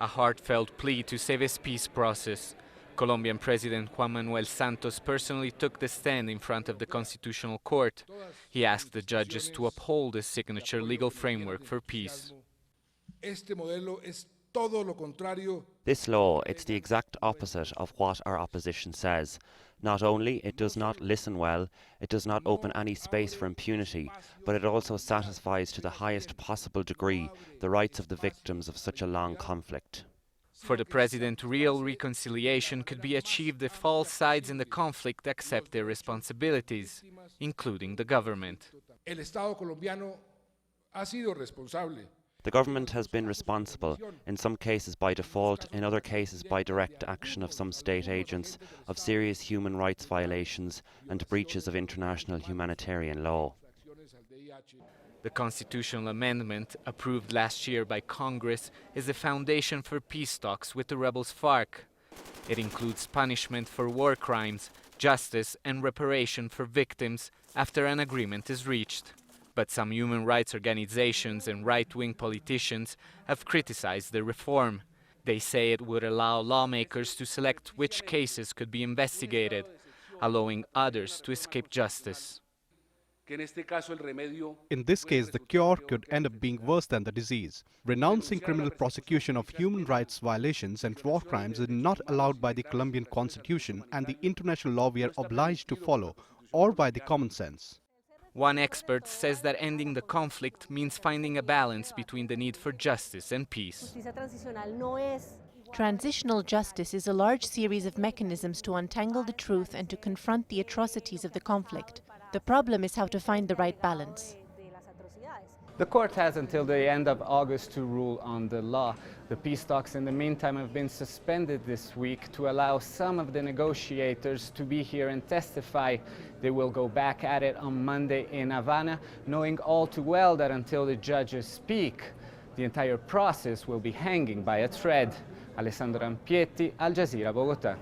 a heartfelt plea to save his peace process. Colombian President Juan Manuel Santos personally took the stand in front of the Constitutional Court. He asked the judges to uphold the signature legal framework for peace. This law, it's the exact opposite of what our opposition says. Not only it does not listen well, it does not open any space for impunity, but it also satisfies to the highest possible degree the rights of the victims of such a long conflict. For the president, real reconciliation could be achieved if all sides in the conflict accept their responsibilities, including the government. The government has been responsible, in some cases by default, in other cases by direct action of some state agents, of serious human rights violations and breaches of international humanitarian law. The constitutional amendment, approved last year by Congress, is the foundation for peace talks with the rebels FARC. It includes punishment for war crimes, justice and reparation for victims after an agreement is reached. But some human rights organizations and right-wing politicians have criticized the reform. They say it would allow lawmakers to select which cases could be investigated, allowing others to escape justice. In this case, the cure could end up being worse than the disease. Renouncing criminal prosecution of human rights violations and war crimes is not allowed by the Colombian constitution and the international law we are obliged to follow, or by the common sense. One expert says that ending the conflict means finding a balance between the need for justice and peace. Transitional justice is a large series of mechanisms to untangle the truth and to confront the atrocities of the conflict. The problem is how to find the right balance. The court has until the end of August to rule on the law. The peace talks in the meantime have been suspended this week to allow some of the negotiators to be here and testify. They will go back at it on Monday in Havana, knowing all too well that until the judges speak, the entire process will be hanging by a thread. Alessandro Rampietti, Al Jazeera, Bogota.